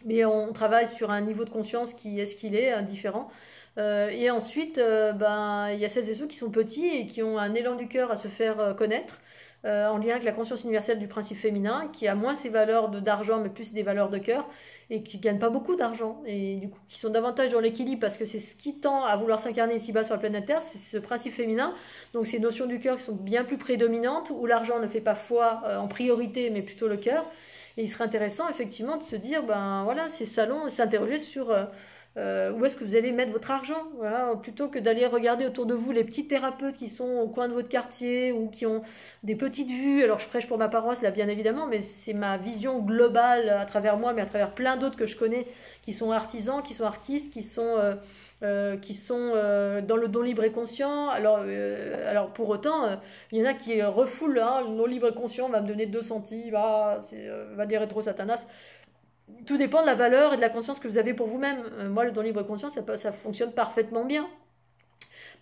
Mais on travaille sur un niveau de conscience qui est ce qu'il est, différent. Et ensuite, ben, il y a celles et ceux qui sont petits et qui ont un élan du cœur à se faire connaître. En lien avec la conscience universelle du principe féminin, qui a moins ses valeurs d'argent, mais plus des valeurs de cœur, et qui ne gagnent pas beaucoup d'argent, et du coup qui sont davantage dans l'équilibre, parce que c'est ce qui tend à vouloir s'incarner ici-bas sur la planète Terre, c'est ce principe féminin, donc ces notions du cœur qui sont bien plus prédominantes, où l'argent ne fait pas foi en priorité, mais plutôt le cœur. Et il serait intéressant effectivement de se dire, ben voilà, ces salons, s'interroger sur où est-ce que vous allez mettre votre argent, voilà, plutôt que d'aller regarder autour de vous les petits thérapeutes qui sont au coin de votre quartier ou qui ont des petites vues. Alors je prêche pour ma paroisse là bien évidemment, mais c'est ma vision globale à travers moi, mais à travers plein d'autres que je connais qui sont artisans, qui sont artistes, qui sont dans le don libre et conscient. Alors pour autant, il y en a qui refoulent, hein, le don libre et conscient va me donner 2 centimes, va dire rétro satanas. Tout dépend de la valeur et de la conscience que vous avez pour vous-même. Moi, le don libre conscience, ça fonctionne parfaitement bien.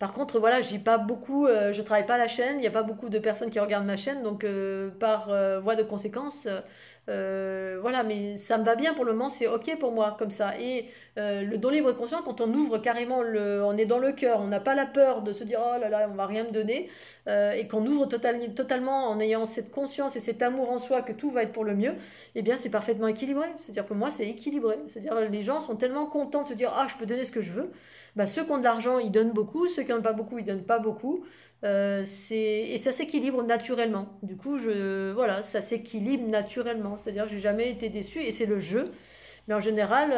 Par contre, voilà, je dis pas beaucoup, je travaille pas à la chaîne, il n'y a pas beaucoup de personnes qui regardent ma chaîne, donc par voie de conséquence, voilà, mais ça me va bien pour le moment, c'est ok pour moi comme ça. Et le don libre et conscient, quand on ouvre carrément, on est dans le cœur, on n'a pas la peur de se dire oh là là, on va rien me donner, et qu'on ouvre totalement en ayant cette conscience et cet amour en soi que tout va être pour le mieux, eh bien c'est parfaitement équilibré. C'est-à-dire que moi c'est équilibré. C'est-à-dire les gens sont tellement contents de se dire ah je peux donner ce que je veux. Bah, ceux qui ont de l'argent, ils donnent beaucoup, ceux qui n'en ont pas beaucoup, ils donnent pas beaucoup. Et ça s'équilibre naturellement. Du coup, voilà, ça s'équilibre naturellement. C'est-à-dire que j'ai jamais été déçue et c'est le jeu. Mais en général,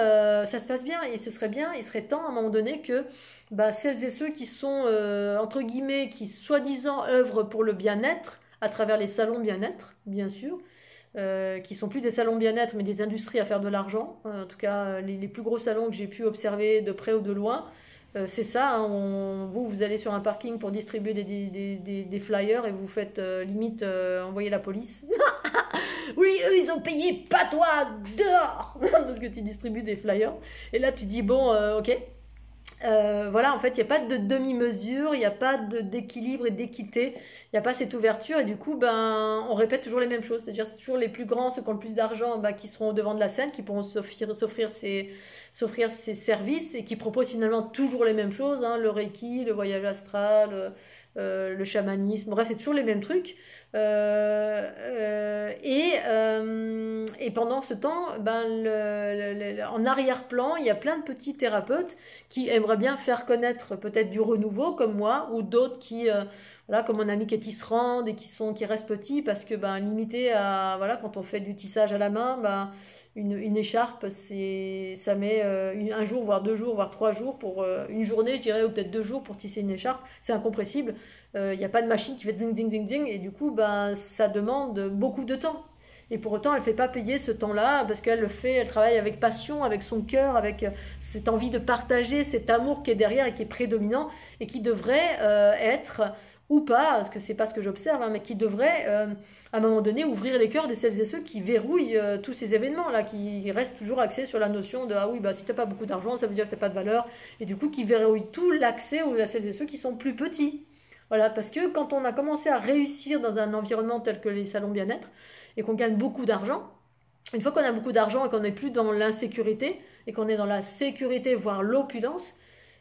ça se passe bien et ce serait bien, il serait temps à un moment donné que bah, celles et ceux qui sont, entre guillemets, qui soi-disant œuvrent pour le bien-être, à travers les salons bien-être, bien sûr, qui sont plus des salons bien-être mais des industries à faire de l'argent. En tout cas, les plus gros salons que j'ai pu observer de près ou de loin, c'est ça. Hein, vous allez sur un parking pour distribuer des flyers et vous faites limite envoyer la police. Oui, eux ils ont payé, pas toi, dehors. Parce que tu distribues des flyers. Et là tu dis bon, ok. Voilà, en fait, il n'y a pas de demi-mesure, il n'y a pas d'équilibre et d'équité, il n'y a pas cette ouverture, et du coup, ben, on répète toujours les mêmes choses. C'est-à-dire, c'est toujours les plus grands, ceux qui ont le plus d'argent, ben, qui seront au devant de la scène, qui pourront s'offrir ces services, et qui proposent finalement toujours les mêmes choses, hein, le Reiki, le voyage astral, le chamanisme, bref, c'est toujours les mêmes trucs. Et et pendant ce temps, ben, en arrière-plan, il y a plein de petits thérapeutes qui aimeraient bien faire connaître peut-être du renouveau comme moi, ou d'autres qui, voilà, comme mon ami qui se rendent et qui restent petits parce que ben, limité à, voilà, quand on fait du tissage à la main, ben, une écharpe, ça met un jour, voire 2 jours, voire 3 jours pour une journée, je dirais, ou peut-être 2 jours pour tisser une écharpe. C'est incompressible. Il n'y a pas de machine qui fait zing, zing, zing, zing, et du coup, ben, ça demande beaucoup de temps. Et pour autant, elle ne fait pas payer ce temps-là parce qu'elle le fait, elle travaille avec passion, avec son cœur, avec cette envie de partager, cet amour qui est derrière et qui est prédominant et qui devrait être, ou pas, parce que c'est pas ce que j'observe, hein, mais qui devrait, à un moment donné, ouvrir les cœurs de celles et ceux qui verrouillent tous ces événements-là, qui restent toujours axés sur la notion de ah oui, bah, si tu n'as pas beaucoup d'argent, ça veut dire que tu n'as pas de valeur, et du coup qui verrouillent tout l'accès à celles et ceux qui sont plus petits. Voilà, parce que quand on a commencé à réussir dans un environnement tel que les salons bien-être, et qu'on gagne beaucoup d'argent, une fois qu'on a beaucoup d'argent et qu'on n'est plus dans l'insécurité, et qu'on est dans la sécurité, voire l'opulence,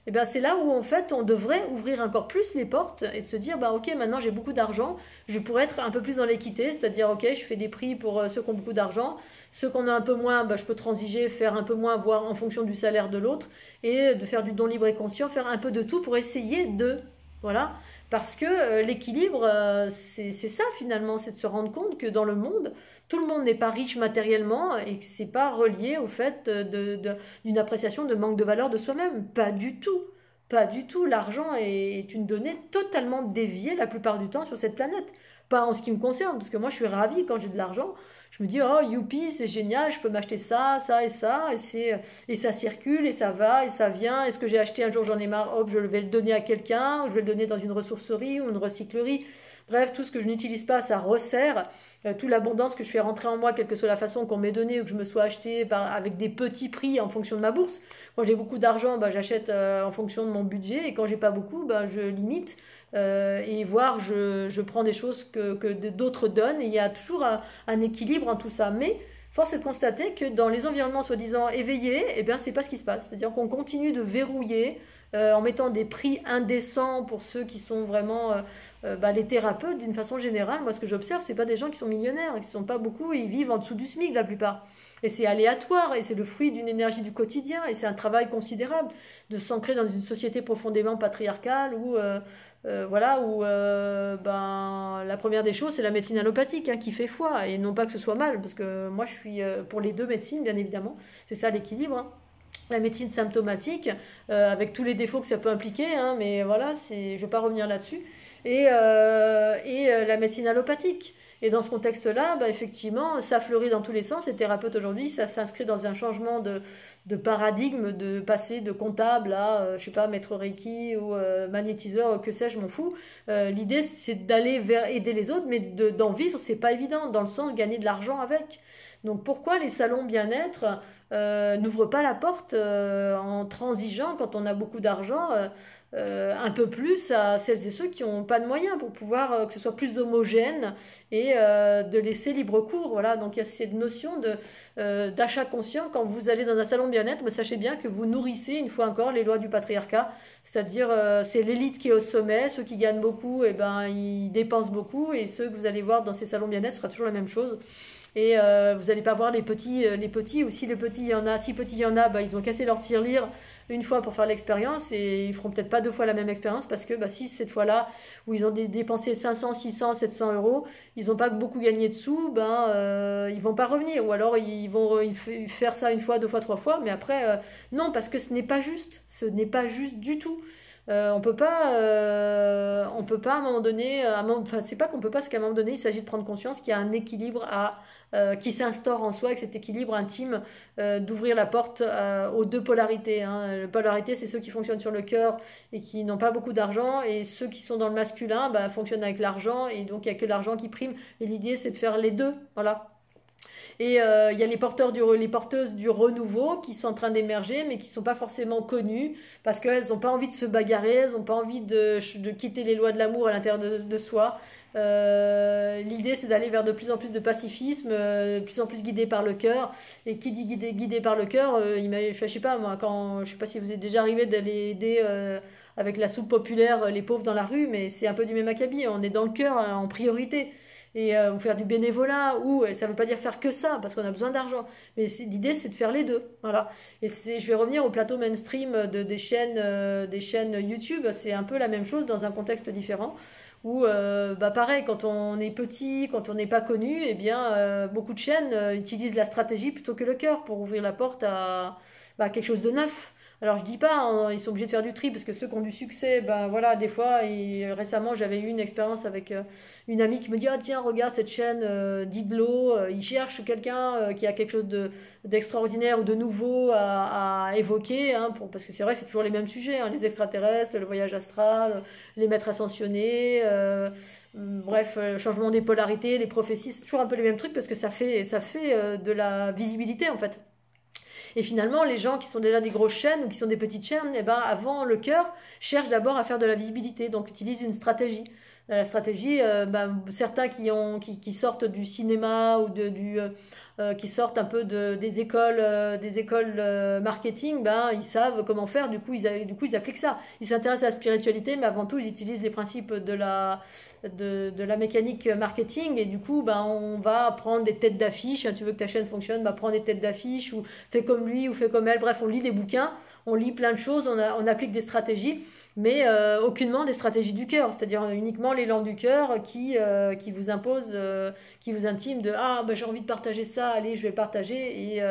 et bien c'est là où en fait on devrait ouvrir encore plus les portes et de se dire bah ok, maintenant j'ai beaucoup d'argent, je pourrais être un peu plus dans l'équité, c'est-à-dire ok, je fais des prix pour ceux qui ont beaucoup d'argent, ceux qui en ont un peu moins, bah, je peux transiger, faire un peu moins, voir en fonction du salaire de l'autre, et de faire du don libre et conscient, faire un peu de tout pour essayer de, voilà, parce que l'équilibre, c'est ça finalement, c'est de se rendre compte que dans le monde, tout le monde n'est pas riche matériellement et que c'est pas relié au fait d'une appréciation de manque de valeur de soi-même. Pas du tout. Pas du tout. L'argent est une donnée totalement déviée la plupart du temps sur cette planète. Pas en ce qui me concerne, parce que moi je suis ravie quand j'ai de l'argent. Je me dis, oh youpi, c'est génial, je peux m'acheter ça, ça et ça, et ça circule, et ça va, et ça vient. Est-ce que j'ai acheté un jour, j'en ai marre, hop, je vais le donner à quelqu'un, ou je vais le donner dans une ressourcerie ou une recyclerie. Bref, tout ce que je n'utilise pas, ça resserre. Toute l'abondance que je fais rentrer en moi, quelle que soit la façon qu'on m'ait donnée ou que je me sois acheté avec des petits prix en fonction de ma bourse. Quand j'ai beaucoup d'argent, bah, j'achète en fonction de mon budget, et quand j'ai pas beaucoup, bah, je limite. Et voire je prends des choses que d'autres donnent, et il y a toujours un équilibre en tout ça. Mais force est de constater que dans les environnements soi-disant éveillés, eh bien, c'est pas ce qui se passe. C'est-à-dire qu'on continue de verrouiller en mettant des prix indécents pour ceux qui sont vraiment bah, les thérapeutes d'une façon générale. Moi, ce que j'observe, c'est pas des gens qui sont millionnaires, qui sont pas beaucoup, ils vivent en dessous du SMIC la plupart. Et c'est aléatoire, et c'est le fruit d'une énergie du quotidien, et c'est un travail considérable de s'ancrer dans une société profondément patriarcale où voilà, où ben, la première des choses, c'est la médecine allopathique qui fait foi, et non pas que ce soit mal, parce que moi je suis pour les deux médecines, bien évidemment, c'est ça l'équilibre. La médecine symptomatique, avec tous les défauts que ça peut impliquer, mais voilà, je ne vais pas revenir là-dessus, et la médecine allopathique. Et dans ce contexte-là, bah, effectivement, ça fleurit dans tous les sens. Les thérapeutes aujourd'hui, ça s'inscrit dans un changement de paradigme, de passer de comptable à, je sais pas, maître Reiki ou magnétiseur, que sais-je, je m'en fous. L'idée, c'est d'aller vers aider les autres, mais d'en vivre, c'est pas évident, dans le sens de gagner de l'argent avec. Donc pourquoi les salons bien-être n'ouvrent pas la porte en transigeant, quand on a beaucoup d'argent, un peu plus à celles et ceux qui n'ont pas de moyens, pour pouvoir que ce soit plus homogène et de laisser libre cours. Voilà. Donc il y a cette notion d'achat conscient. Quand vous allez dans un salon bien-être, mais sachez bien que vous nourrissez une fois encore les lois du patriarcat, c'est-à-dire c'est l'élite qui est au sommet, ceux qui gagnent beaucoup, et ben, ils dépensent beaucoup, et ceux que vous allez voir dans ces salons bien-être, ce sera toujours la même chose. Et vous n'allez pas voir les petits, ou si les petits il y en a, si petits il y en a, bah, ils ont cassé leur tirelire une fois pour faire l'expérience, et ils feront peut-être pas 2 fois la même expérience, parce que bah, si cette fois-là, où ils ont dépensé 500, 600, 700 euros, ils n'ont pas beaucoup gagné de sous, ben, ils vont pas revenir, ou alors ils vont faire ça 1 fois, 2 fois, 3 fois, mais après, non, parce que ce n'est pas juste, du tout. On peut pas à un moment donné, enfin c'est pas qu'on peut pas, c'est qu'à un moment donné il s'agit de prendre conscience qu'il y a un équilibre qui s'instaure en soi, avec cet équilibre intime, d'ouvrir la porte aux deux polarités. La polarité, c'est ceux qui fonctionnent sur le cœur et qui n'ont pas beaucoup d'argent, et ceux qui sont dans le masculin bah, fonctionnent avec l'argent, et donc il n'y a que l'argent qui prime, et l'idée c'est de faire les deux, voilà. Et il y a les porteuses du renouveau qui sont en train d'émerger, mais qui ne sont pas forcément connues, parce qu'elles n'ont pas envie de se bagarrer, elles n'ont pas envie de quitter les lois de l'amour à l'intérieur de soi. L'idée, c'est d'aller vers de plus en plus de pacifisme, de plus en plus guidé par le cœur. Et qui dit guidé par le cœur, je sais pas moi, je sais pas si vous êtes déjà arrivé d'aller aider avec la soupe populaire les pauvres dans la rue, mais c'est un peu du même acabit. On est dans le cœur en priorité. ou faire du bénévolat, ou ça veut pas dire faire que ça, parce qu'on a besoin d'argent. Mais l'idée, c'est de faire les deux. Voilà. Et je vais revenir au plateau mainstream des chaînes YouTube. C'est un peu la même chose dans un contexte différent. Où, pareil, quand on est petit, quand on n'est pas connu, eh bien, beaucoup de chaînes utilisent la stratégie plutôt que le cœur pour ouvrir la porte à quelque chose de neuf. Alors je dis pas, hein, ils sont obligés de faire du tri parce que ceux qui ont du succès, ben voilà, des fois, récemment j'avais eu une expérience avec une amie qui me dit ah tiens regarde cette chaîne d'Idlo, il cherche quelqu'un qui a quelque chose d'extraordinaire ou de nouveau à évoquer, hein, parce que c'est vrai c'est toujours les mêmes sujets, hein, les extraterrestres, le voyage astral, les maîtres ascensionnés, bref, changement des polarités, les prophéties, c'est toujours un peu les mêmes trucs parce que ça fait de la visibilité en fait. Et finalement, les gens qui sont déjà des grosses chaînes ou qui sont des petites chaînes, eh ben, avant le cœur, cherchent d'abord à faire de la visibilité, donc utilisent une stratégie. La stratégie, certains qui sortent du cinéma ou qui sortent un peu des écoles marketing, ils savent comment faire, du coup ils appliquent ça. Ils s'intéressent à la spiritualité, mais avant tout ils utilisent les principes de la mécanique marketing, et du coup on va prendre des têtes d'affiche. Tu veux que ta chaîne fonctionne, prends des têtes d'affiche, ou fais comme lui ou fais comme elle. Bref, on lit des bouquins, on lit plein de choses, on applique des stratégies, mais aucunement des stratégies du cœur, c'est-à-dire uniquement l'élan du cœur qui vous impose, qui vous intime de j'ai envie de partager ça, allez je vais le partager,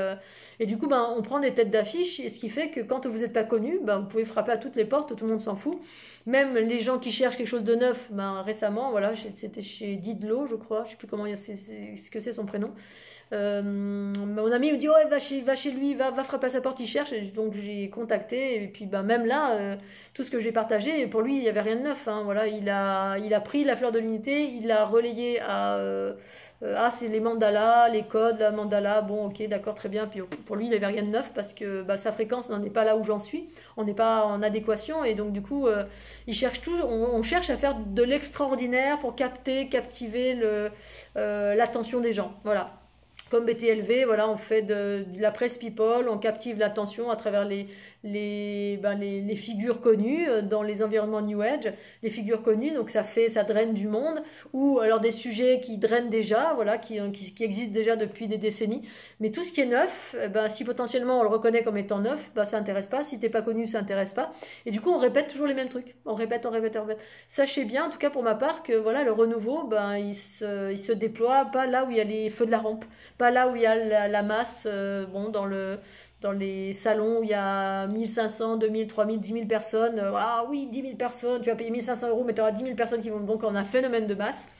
et du coup on prend des têtes d'affiche, et ce qui fait que quand vous n'êtes pas connu, vous pouvez frapper à toutes les portes, tout le monde s'en fout, même les gens qui cherchent quelque chose de neuf. Récemment, voilà, c'était chez Didlo, je crois, je sais plus comment ce que c'est son prénom. Mon ami me dit ouais va chez lui, va frapper à sa porte, il cherche. Et donc j'ai contacté, et puis même là tout ce que j'ai partagé, pour lui il n'y avait rien de neuf, hein, voilà, il a pris la fleur de l'unité, il l'a relayé c'est les mandalas, les codes, la mandala, bon ok d'accord très bien, puis pour lui il n'avait rien de neuf parce que sa fréquence n'en est pas là où j'en suis, on n'est pas en adéquation, et donc du coup il cherche on cherche à faire de l'extraordinaire pour captiver l'attention des gens, voilà. Comme BTLV, voilà, on fait de la presse people, on captive l'attention à travers les figures connues dans les environnements New Age, les figures connues, donc ça draine du monde, ou alors des sujets qui drainent déjà, voilà, qui existent déjà depuis des décennies. Mais tout ce qui est neuf, si potentiellement on le reconnaît comme étant neuf, ça intéresse pas. Si t'es pas connu, ça intéresse pas. Et du coup, on répète toujours les mêmes trucs. On répète. Sachez bien, en tout cas pour ma part, que voilà, le renouveau, il se déploie pas là où il y a les feux de la rampe. Pas là où il y a la masse, dans les salons où il y a 1500, 2000, 3000, 10 000 personnes. Oui, 10 000 personnes, tu vas payer 1500 €, mais tu auras 10 000 personnes qui vont. Donc on a un phénomène de masse.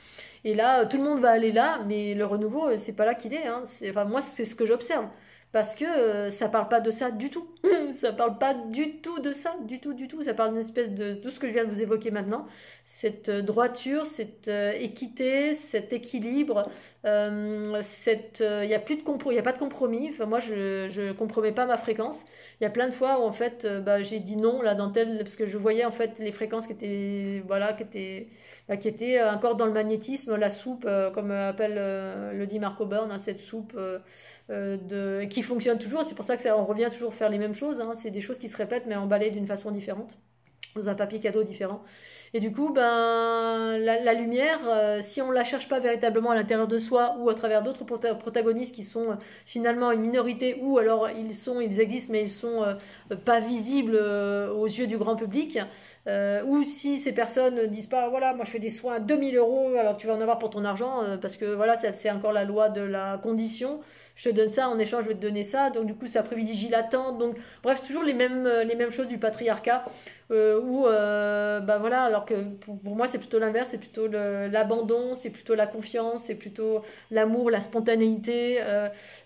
Et là, tout le monde va aller là, mais le renouveau, c'est pas là qu'il est, hein. Moi, c'est ce que j'observe. Parce que ça parle pas de ça du tout. Ça parle pas du tout de ça, du tout. Ça parle d'une espèce de tout ce que je viens de vous évoquer maintenant. Cette droiture, cette équité, cet équilibre, il n'y a plus de compromis, il y a pas de compromis. Enfin, moi, je compromets pas ma fréquence. Il y a plein de fois où en fait, j'ai dit non là parce que je voyais en fait les fréquences qui étaient encore dans le magnétisme, la soupe, comme appelle le dit Marco Byrne, hein, cette soupe. Qui fonctionne toujours, c'est pour ça que on revient toujours faire les mêmes choses, hein. C'est des choses qui se répètent mais emballées d'une façon différente, dans un papier cadeau différent. Et du coup, la lumière, si on ne la cherche pas véritablement à l'intérieur de soi ou à travers d'autres protagonistes qui sont finalement une minorité, ou alors ils existent mais ils sont pas visibles aux yeux du grand public, ou si ces personnes ne disent pas voilà, moi je fais des soins à 2000 €, alors tu vas en avoir pour ton argent, parce que voilà, c'est encore la loi de la condition. Je te donne ça, en échange je vais te donner ça, donc du coup ça privilégie l'attente. Donc bref, toujours les mêmes choses du patriarcat, voilà, alors que pour moi c'est plutôt l'inverse, c'est plutôt l'abandon, c'est plutôt la confiance, c'est plutôt l'amour, la spontanéité,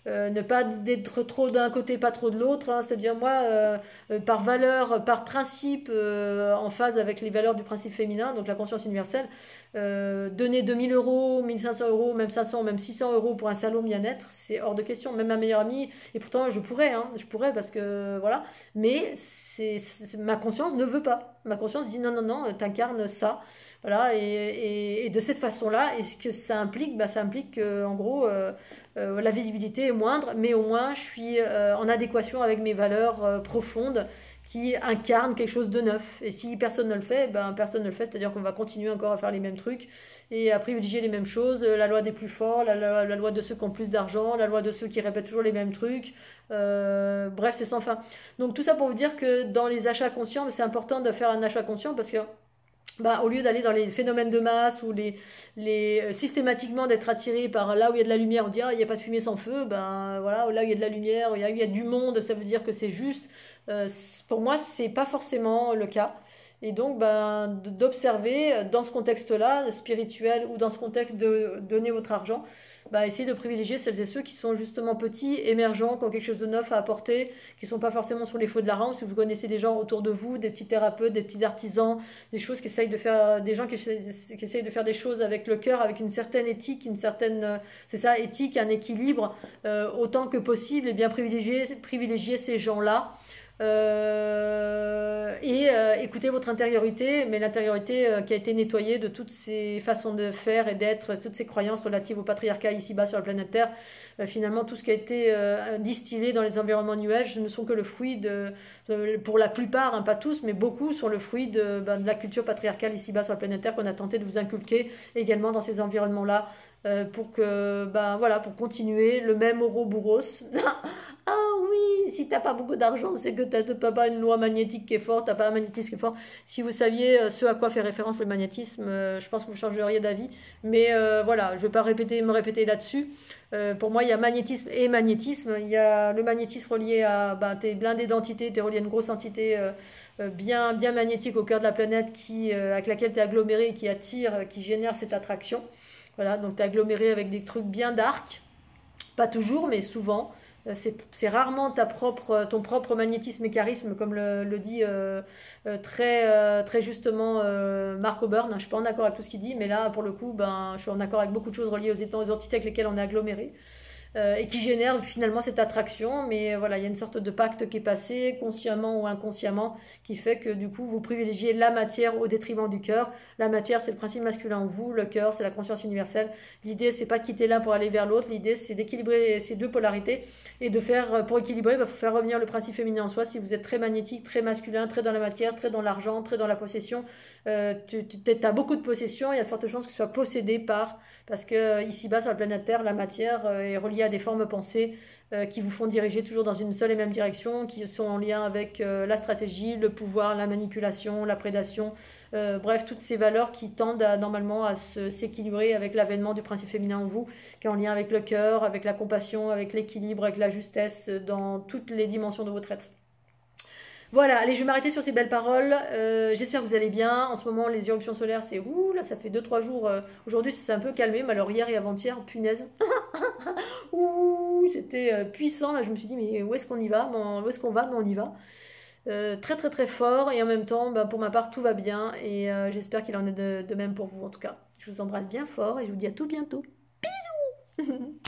ne pas être trop d'un côté, pas trop de l'autre, hein. C'est-à-dire moi, par valeur, par principe, en phase avec les valeurs du principe féminin, donc la conscience universelle, donner 2000 €, 1500 €, même 500, même 600 € pour un salon bien-être, c'est hors de question. Même ma meilleure amie, et pourtant je pourrais parce que voilà, mais ma conscience ne veut pas. Ma conscience dit non, t'inquiète. incarne ça. Voilà, et de cette façon-là, et ce que ça implique, bah, ça implique que, en gros, la visibilité est moindre, mais au moins je suis en adéquation avec mes valeurs profondes qui incarnent quelque chose de neuf. Et si personne ne le fait, ben personne ne le fait, c'est-à-dire qu'on va continuer encore à faire les mêmes trucs et à privilégier les mêmes choses, la loi des plus forts, la loi de ceux qui ont plus d'argent, la loi de ceux qui répètent toujours les mêmes trucs, bref, c'est sans fin. Donc tout ça pour vous dire que dans les achats conscients, c'est important de faire un achat conscient parce que bah, au lieu d'aller dans les phénomènes de masse ou systématiquement d'être attiré par là où il y a de la lumière, on dit ah, il n'y a pas de fumée sans feu, ben voilà, là où il y a de la lumière, il y a du monde, ça veut dire que c'est juste. Pour moi, c'est pas forcément le cas. Et donc, ben, d'observer dans ce contexte-là, spirituel, ou dans ce contexte de donner votre argent, ben, essayer de privilégier celles et ceux qui sont justement petits, émergents, qui ont quelque chose de neuf à apporter, qui ne sont pas forcément sur les feux de la rampe. Si vous connaissez des gens autour de vous, des petits thérapeutes, des petits artisans, des choses qui essayent de faire, des gens qui essayent de faire des choses avec le cœur, avec une certaine éthique, c'est ça, éthique, un équilibre, autant que possible, et bien privilégier ces gens-là. Écoutez votre intériorité, mais l'intériorité qui a été nettoyée de toutes ces façons de faire et d'être, toutes ces croyances relatives au patriarcat ici-bas sur la planète Terre. Finalement, tout ce qui a été distillé dans les environnements nuages ne sont que le fruit pour la plupart, hein, pas tous, mais beaucoup, sont le fruit de la culture patriarcale ici-bas sur la planète Terre qu'on a tenté de vous inculquer également dans ces environnements-là pour continuer le même Ouroboros. Ah oui, si t'as pas beaucoup d'argent, c'est que t'as pas une loi magnétique qui est forte, t'as pas un magnétisme qui est fort. Si vous saviez ce à quoi fait référence le magnétisme, je pense que vous changeriez d'avis. Mais voilà, je vais pas me répéter là-dessus. Pour moi, il y a magnétisme et magnétisme. Il y a le magnétisme relié à t'es blindé d'entités, t'es relié à une grosse entité bien magnétique au cœur de la planète avec laquelle t'es aggloméré et qui attire, qui génère cette attraction. Voilà, donc t'es aggloméré avec des trucs bien dark. Pas toujours, mais souvent. C'est rarement ton propre magnétisme et charisme, comme le dit très justement Mark Oburn. Je ne suis pas en accord avec tout ce qu'il dit, mais là, pour le coup, je suis en accord avec beaucoup de choses reliées aux entités avec lesquelles on est aggloméré. Et qui génère finalement cette attraction, mais voilà, il y a une sorte de pacte qui est passé, consciemment ou inconsciemment, qui fait que du coup vous privilégiez la matière au détriment du cœur. La matière, c'est le principe masculin en vous, le cœur, c'est la conscience universelle. L'idée, c'est pas de quitter l'un pour aller vers l'autre, l'idée, c'est d'équilibrer ces deux polarités, et pour équilibrer, il faut faire revenir le principe féminin en soi. Si vous êtes très magnétique, très masculin, très dans la matière, très dans l'argent, très dans la possession, tu as beaucoup de possession, il y a de fortes chances que tu sois possédé parce que ici-bas sur la planète Terre, la matière est reliée à des formes pensées qui vous font diriger toujours dans une seule et même direction, qui sont en lien avec la stratégie, le pouvoir, la manipulation, la prédation, bref, toutes ces valeurs qui tendent normalement à s'équilibrer avec l'avènement du principe féminin en vous, qui est en lien avec le cœur, avec la compassion, avec l'équilibre, avec la justesse dans toutes les dimensions de votre être. Voilà, allez, je vais m'arrêter sur ces belles paroles. J'espère que vous allez bien. En ce moment, les éruptions solaires, c'est ouh, là, ça fait 2-3 jours. Aujourd'hui, ça s'est un peu calmé, mais alors hier et avant-hier, punaise. Ouh, c'était puissant. Là, je me suis dit, mais où est-ce qu'on y va? Où est-ce qu'on va? Mais on y va. Très, très, très fort. Et en même temps, pour ma part, tout va bien. Et j'espère qu'il en est de même pour vous, en tout cas. Je vous embrasse bien fort et je vous dis à tout bientôt. Bisous.